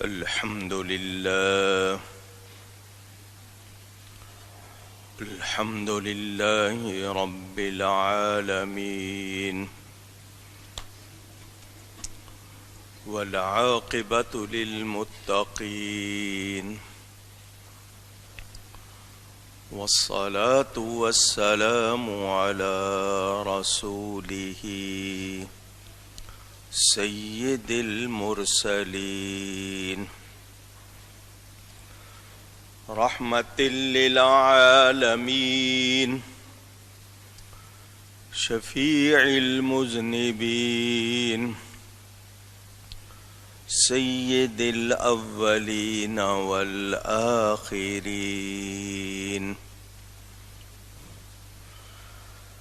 الحمد لله رب العالمين والعاقبة للمتقين والصلاة والسلام على رسوله سيد المرسلين رحمة للعالمين شفيع المذنبين سيد الأولين والآخرين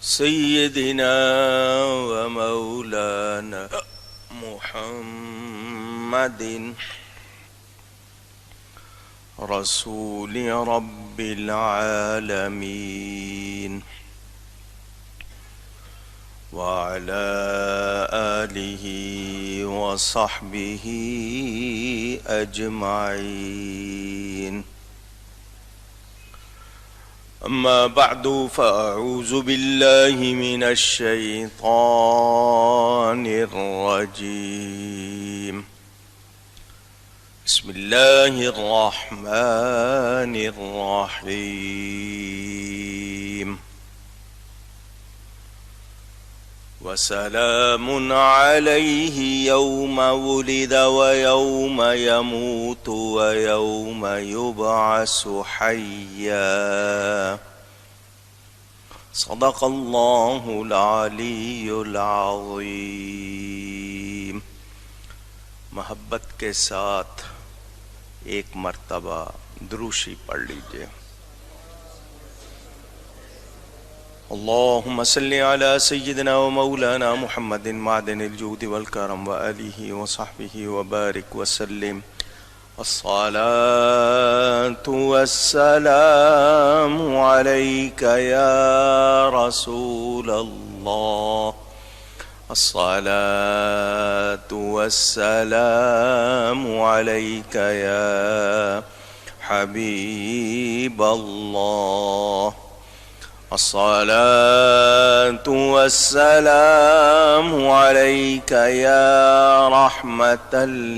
سيدنا ومولانا محمد رسول رب العالمين وعلى آله وصحبه أجمعين. أما بعد فأعوذ بالله من الشيطان الرجيم. بسم الله الرحمن الرحيم. وسلام عليه يوم ولد ويوم يموت ويوم يبعث حيا. صدق الله العلی العظیم. محبت کے ساتھ ایک مرتبہ دروشی پڑھ لیجئے. اللهم صل على سيدنا ومولانا محمد معدن الجود والكرم وآله وصحبه وبارك وسلم. الصلاة والسلام عليك يا رسول الله. الصلاة والسلام عليك يا حبيب الله. الصلاة والسلام عليك يا رحمة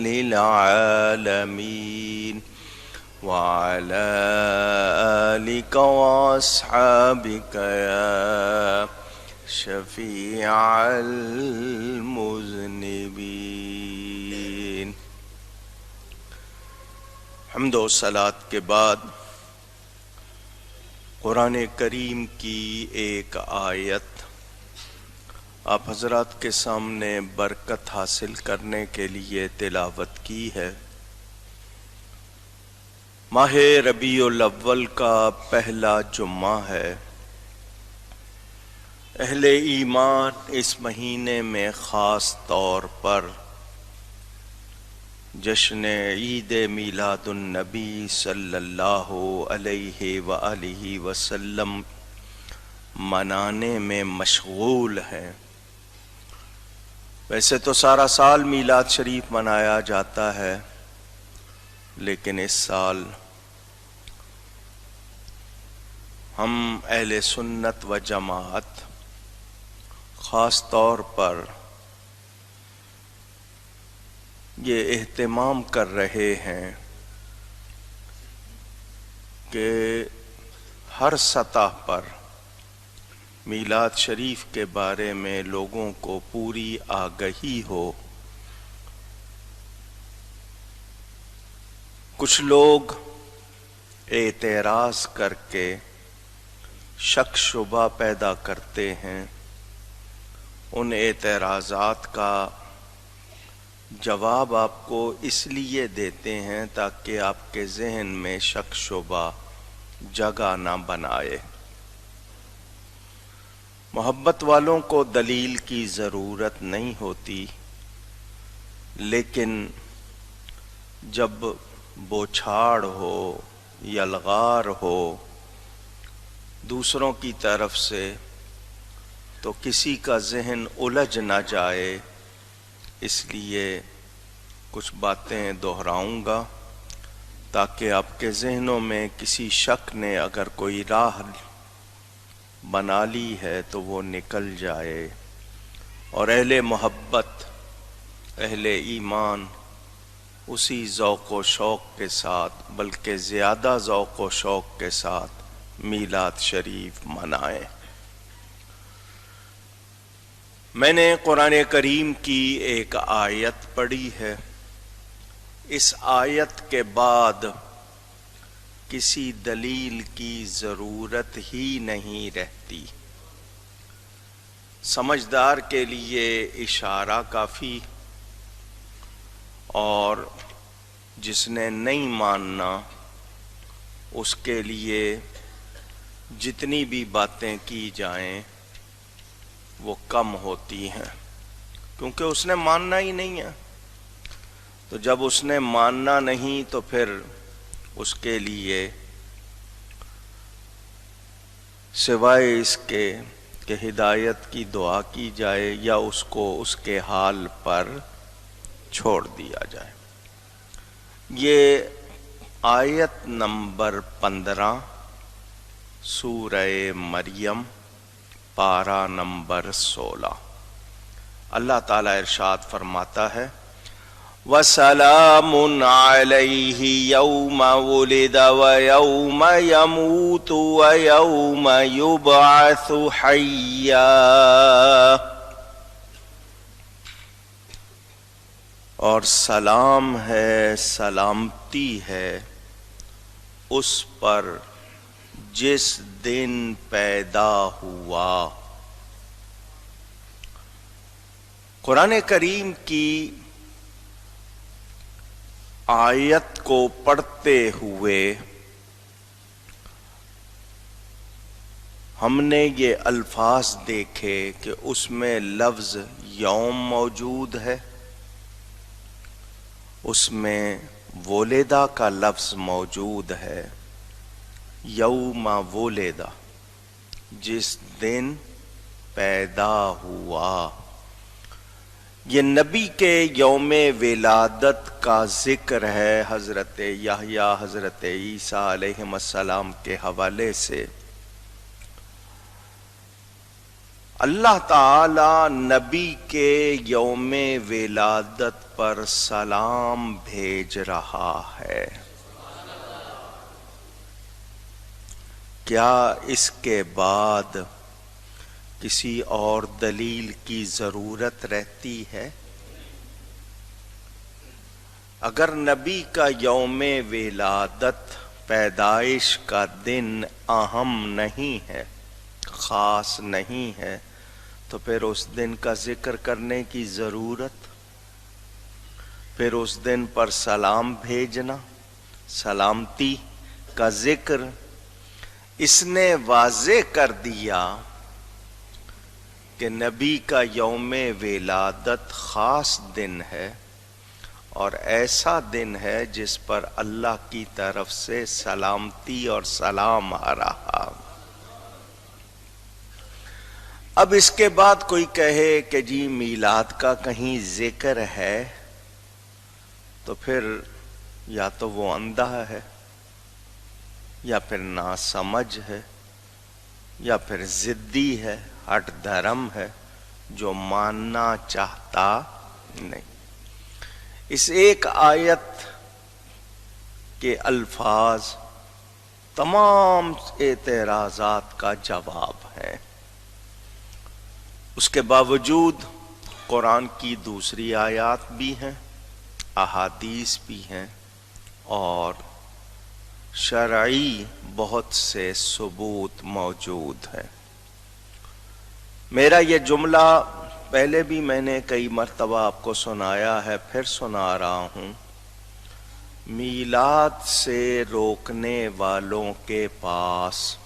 للعالمين وعلى آلك وأصحابك يا شفيع المذنبين. حمد و صلاۃ کے بعد قرآن کریم کی ایک آیت آپ حضرات کے سامنے برکت حاصل کرنے کے لیے تلاوت کی ہے. ماہ ربیع الاول کا پہلا جمعہ ہے. اہل ایمان اس مہینے میں خاص طور پر جشن عید میلاد النبی صلی اللہ علیہ وآلہ وسلم منانے میں مشغول ہیں. ویسے تو سارا سال میلاد شریف منایا جاتا ہے، لیکن اس سال ہم اہل سنت و جماعت خاص طور پر یہ اہتمام کر رہے ہیں کہ ہر سطح پر میلاد شریف کے بارے میں لوگوں کو پوری آگہی ہو. کچھ لوگ اعتراض کر کے شک شبہ پیدا کرتے ہیں. ان اعتراضات کا جواب آپ کو اس لیے دیتے ہیں تاکہ آپ کے ذہن میں شک شبہ جگہ نہ بنائے. محبت والوں کو دلیل کی ضرورت نہیں ہوتی، لیکن جب بوچھاڑ ہو، یلغار ہو دوسروں کی طرف سے، تو کسی کا ذہن الجھ نہ جائے، اس لیے کچھ باتیں دہراؤں گا تاکہ آپ کے ذہنوں میں کسی شک نے اگر کوئی راہ بنا لی ہے تو وہ نکل جائے، اور اہل محبت، اہل ایمان اسی ذوق و شوق کے ساتھ، بلکہ زیادہ ذوق و شوق کے ساتھ میلاد شریف منائیں۔ میں نے قرآن کریم کی ایک آیت پڑھی ہے، اس آیت کے بعد کسی دلیل کی ضرورت ہی نہیں رہتی۔ سمجھدار کے لیے اشارہ کافی، اور جس نے نہیں ماننا اس کے لیے جتنی بھی باتیں کی جائیں وہ کم ہوتی ہیں، کیونکہ اس نے ماننا ہی نہیں ہے۔ تو جب اس نے ماننا نہیں تو پھر اس کے لیے سوائے اس کے کہ ہدایت کی دعا کی جائے یا اس کو اس کے حال پر چھوڑ دیا جائے۔ یہ آیت نمبر 15 سورہ مریم پارہ نمبر 16۔ اللہ تعالیٰ ارشاد فرماتا ہے وَسَلَامٌ عَلَيْهِ يَوْمَ وُلِدَ وَيَوْمَ يَمُوتُ وَيَوْمَ يُبْعَثُ حَيًّا، اور سلام ہے، سلامتی ہے اس پر جس دن پیدا ہوا۔ قرآن کریم کی آیت کو پڑھتے ہوئے ہم نے یہ الفاظ دیکھے کہ اس میں لفظ یوم موجود ہے، اس میں ولیدہ کا لفظ موجود ہے، یوم ولیدہ جس دن پیدا ہوا۔ یہ نبی کے یوم ولادت کا ذکر ہے حضرت یحییٰ، حضرت عیسیٰ علیہ السلام کے حوالے سے۔ اللہ تعالی نبی کے یوم ولادت پر سلام بھیج رہا ہے۔ کیا اس کے بعد کسی اور دلیل کی ضرورت رہتی ہے؟ اگر نبی کا یوم ولادت، پیدائش کا دن اہم نہیں ہے، خاص نہیں ہے، تو پھر اس دن کا ذکر کرنے کی ضرورت، پھر اس دن پر سلام بھیجنا، سلامتی کا ذکر، اس نے واضح کر دیا کہ نبی کا یوم ولادت خاص دن ہے، اور ایسا دن ہے جس پر اللہ کی طرف سے سلامتی اور سلام آ رہا۔ اب اس کے بعد کوئی کہے کہ جی میلاد کا کہیں ذکر ہے، تو پھر یا تو وہ اندھا ہے، یا پھر ناسمجھ ہے، یا پھر ضدی ہے، ہٹ دھرم ہے، جو ماننا چاہتا نہیں۔ اس ایک آیت کے الفاظ تمام اعتراضات کا جواب ہیں۔ اس کے باوجود قرآن کی دوسری آیات بھی ہیں، احادیث بھی ہیں، اور شرعی بہت سے ثبوت موجود ہیں۔ میرا یہ جملہ پہلے بھی میں نے کئی مرتبہ آپ کو سنایا ہے، پھر سنا رہا ہوں۔ میلاد سے روکنے والوں کے پاس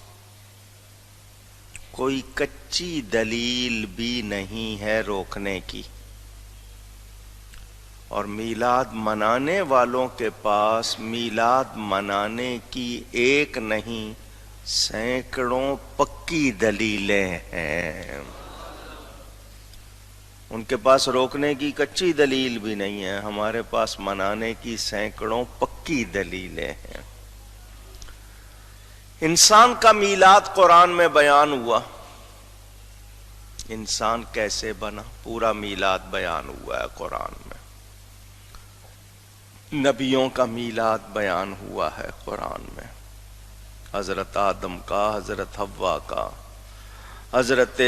کوئی کچی دلیل بھی نہیں ہے روکنے کی، اور میلاد منانے والوں کے پاس میلاد منانے کی ایک نہیں سینکڑوں پکی دلیلیں ہیں۔ ان کے پاس روکنے کی کچی دلیل بھی نہیں ہے، ہمارے پاس منانے کی سینکڑوں پکی دلیلیں ہیں۔ انسان کا میلاد قرآن میں بیان ہوا، انسان کیسے بنا پورا میلاد بیان ہوا ہے قرآن میں، نبیوں کا میلاد بیان ہوا ہے قرآن میں، حضرت آدم کا، حضرت حوا کا، حضرت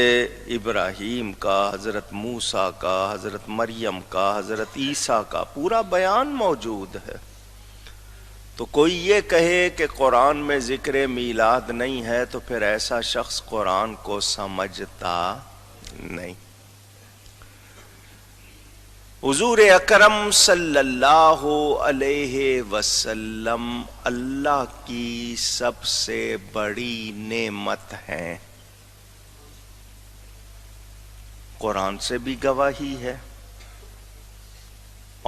ابراہیم کا، حضرت موسیٰ کا، حضرت مریم کا، حضرت عیسیٰ کا پورا بیان موجود ہے۔ تو کوئی یہ کہے کہ قرآن میں ذکر میلاد نہیں ہے تو پھر ایسا شخص قرآن کو سمجھتا نہیں۔ حضور اکرم صلی اللہ علیہ وسلم اللہ کی سب سے بڑی نعمت ہیں، قرآن سے بھی گواہی ہے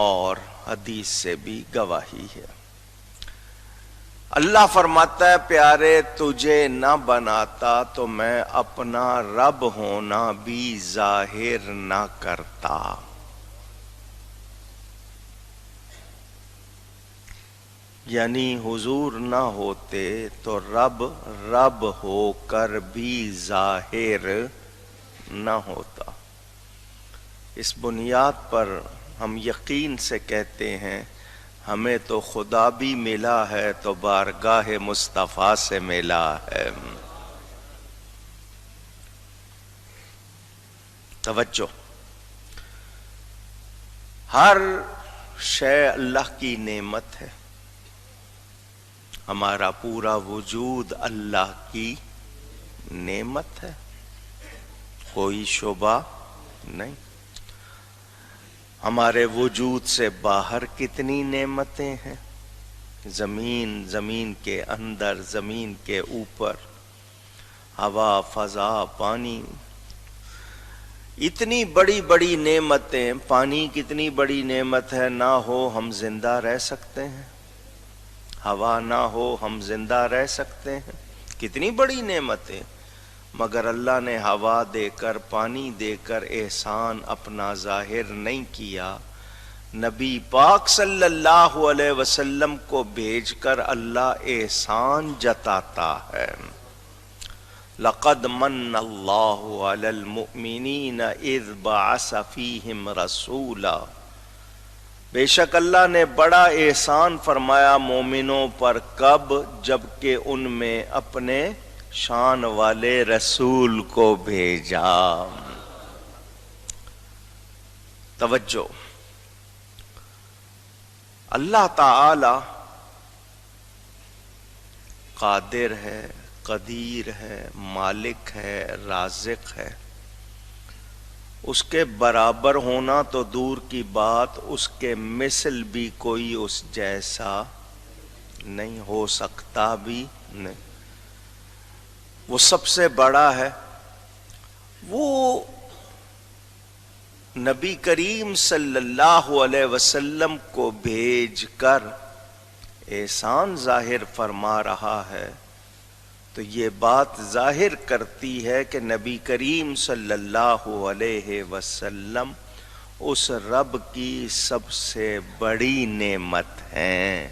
اور حدیث سے بھی گواہی ہے۔ اللہ فرماتا ہے پیارے تجھے نہ بناتا تو میں اپنا رب ہونا بھی ظاہر نہ کرتا۔ یعنی حضور نہ ہوتے تو رب ہو کر بھی ظاہر نہ ہوتا۔ اس بنیاد پر ہم یقین سے کہتے ہیں ہمیں تو خدا بھی ملا ہے تو بارگاہ مصطفیٰ سے ملا ہے۔ توجہ، ہر شے اللہ کی نعمت ہے، ہمارا پورا وجود اللہ کی نعمت ہے، کوئی شبہ نہیں۔ ہمارے وجود سے باہر کتنی نعمتیں ہیں، زمین، زمین کے اندر، زمین کے اوپر، ہوا، فضا، پانی، اتنی بڑی بڑی نعمتیں۔ پانی کتنی بڑی نعمت ہے، نہ ہو ہم زندہ رہ سکتے ہیں، ہوا نہ ہو ہم زندہ رہ سکتے ہیں، کتنی بڑی نعمتیں، مگر اللہ نے ہوا دے کر، پانی دے کر احسان اپنا ظاہر نہیں کیا۔ نبی پاک صلی اللہ علیہ وسلم کو بھیج کر اللہ احسان جتاتا ہے۔ لَقَدْ مَنَّ اللَّهُ عَلَى الْمُؤْمِنِينَ إِذْ بَعَثَ فِيهِمْ رَسُولًا، بے شک اللہ نے بڑا احسان فرمایا مومنوں پر، کب؟ جبکہ ان میں اپنے شان والے رسول کو بھیجا۔ توجہ، اللہ تعالی قادر ہے، قدیر ہے، مالک ہے، رازق ہے، اس کے برابر ہونا تو دور کی بات، اس کے مثل بھی کوئی اس جیسا نہیں ہو سکتا بھی نہیں۔ وہ سب سے بڑا ہے۔ وہ نبی کریم صلی اللہ علیہ وسلم کو بھیج کر احسان ظاہر فرما رہا ہے تو یہ بات ظاہر کرتی ہے کہ نبی کریم صلی اللہ علیہ وسلم اس رب کی سب سے بڑی نعمت ہیں،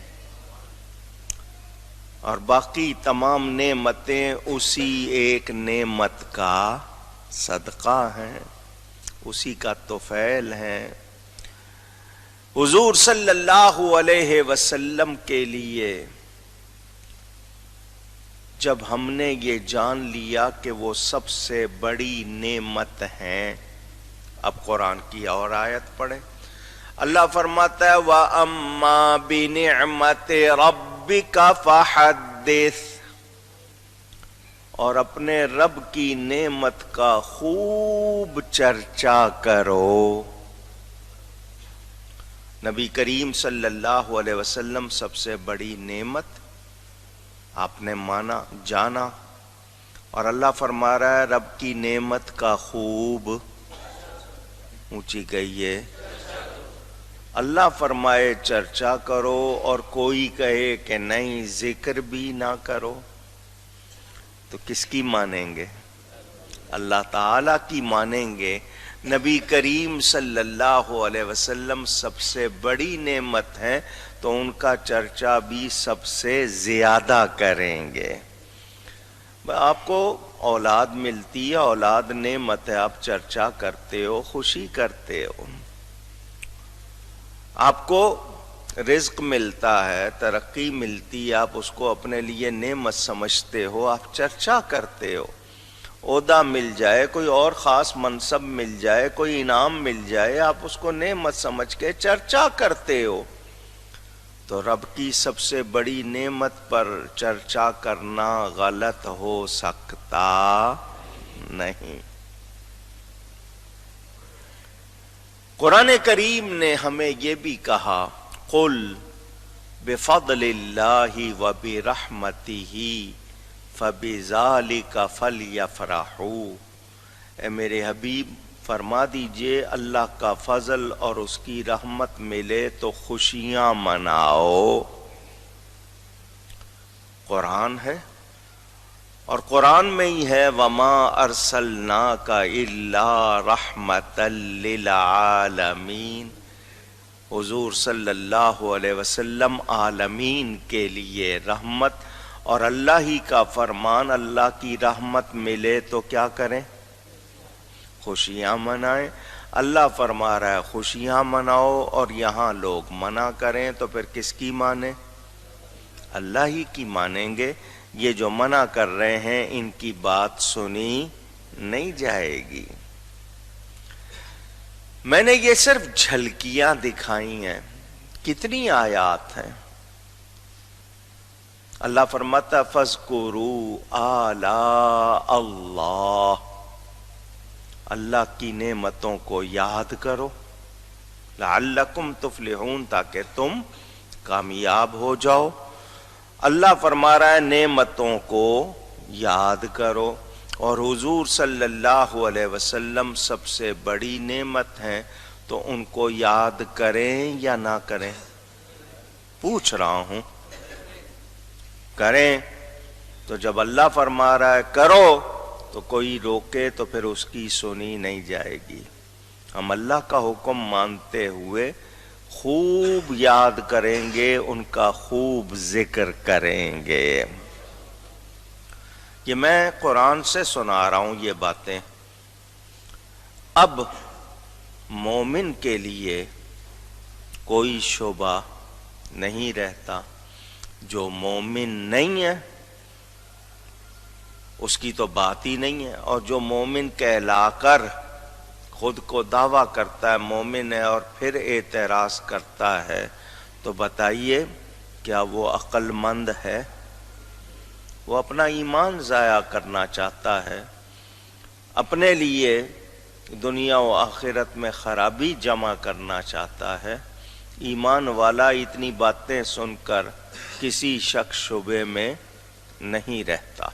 اور باقی تمام نعمتیں اسی ایک نعمت کا صدقہ ہیں، اسی کا طفیل ہیں۔ حضور صلی اللہ علیہ وسلم کے لیے جب ہم نے یہ جان لیا کہ وہ سب سے بڑی نعمت ہیں، اب قرآن کی اور آیت پڑھیں۔ اللہ فرماتا ہے وَأَمَّا بِنِعْمَةِ رَبِّكَ فَحَدِّثْ، اور اپنے رب کی نعمت کا خوب چرچا کرو۔ نبی کریم صلی اللہ علیہ وسلم سب سے بڑی نعمت آپ نے مانا، جانا، اور اللہ فرما رہا ہے رب کی نعمت کا خوب، اونچی کہیے، اللہ فرمائے چرچا کرو، اور کوئی کہے کہ نہیں ذکر بھی نہ کرو، تو کس کی مانیں گے؟ اللہ تعالیٰ کی مانیں گے۔ نبی کریم صلی اللہ علیہ وسلم سب سے بڑی نعمت ہیں تو ان کا چرچا بھی سب سے زیادہ کریں گے۔ آپ کو اولاد ملتی ہے، اولاد نعمت ہے، آپ چرچا کرتے ہو، خوشی کرتے ہو۔ آپ کو رزق ملتا ہے، ترقی ملتی ہے، آپ اس کو اپنے لیے نعمت سمجھتے ہو، آپ چرچا کرتے ہو۔ عہدہ مل جائے، کوئی اور خاص منصب مل جائے، کوئی انعام مل جائے، آپ اس کو نعمت سمجھ کے چرچا کرتے ہو۔ تو رب کی سب سے بڑی نعمت پر چرچا کرنا غلط ہو سکتا نہیں۔ قرآن کریم نے ہمیں یہ بھی کہا قل بفضل اللہ وبرحمتہ فبذالک فلیفرحوا، اے میرے حبیب فرما دیجئے اللہ کا فضل اور اس کی رحمت ملے تو خوشیاں مناؤ۔ قرآن ہے، اور قرآن میں ہی ہے وَمَا أَرْسَلْنَاكَ إِلَّا رَحْمَةً لِلْعَالَمِينَ، حضور صلی اللہ علیہ وسلم عالمین کے لیے رحمت، اور اللہ ہی کا فرمان اللہ کی رحمت ملے تو کیا کریں؟ خوشیاں منائیں۔ اللہ فرما رہا ہے خوشیاں مناؤ، اور یہاں لوگ منع کریں تو پھر کس کی مانیں؟ اللہ ہی کی مانیں گے۔ یہ جو منع کر رہے ہیں ان کی بات سنی نہیں جائے گی۔ میں نے یہ صرف جھلکیاں دکھائی ہیں، کتنی آیات ہیں۔ اللہ فرماتا فَاذْكُرُوا آلَاءَ اللہ، اللہ کی نعمتوں کو یاد کرو، لعلکم تفلحون، تاکہ تم کامیاب ہو جاؤ۔ اللہ فرما رہا ہے نعمتوں کو یاد کرو، اور حضور صلی اللہ علیہ وسلم سب سے بڑی نعمت ہیں تو ان کو یاد کریں یا نہ کریں؟ پوچھ رہا ہوں، کریں۔ تو جب اللہ فرما رہا ہے کرو تو کوئی روکے تو پھر اس کی سنی نہیں جائے گی۔ ہم اللہ کا حکم مانتے ہوئے خوب یاد کریں گے، ان کا خوب ذکر کریں گے۔ یہ میں قرآن سے سنا رہا ہوں یہ باتیں۔ اب مومن کے لیے کوئی شبہ نہیں رہتا، جو مومن نہیں ہے اس کی تو بات ہی نہیں ہے، اور جو مومن کہلا کر خود کو دعویٰ کرتا ہے مومن ہے اور پھر اعتراض کرتا ہے، تو بتائیے کیا وہ عقل مند ہے؟ وہ اپنا ایمان ضائع کرنا چاہتا ہے، اپنے لیے دنیا و آخرت میں خرابی جمع کرنا چاہتا ہے۔ ایمان والا اتنی باتیں سن کر کسی شک شبے میں نہیں رہتا۔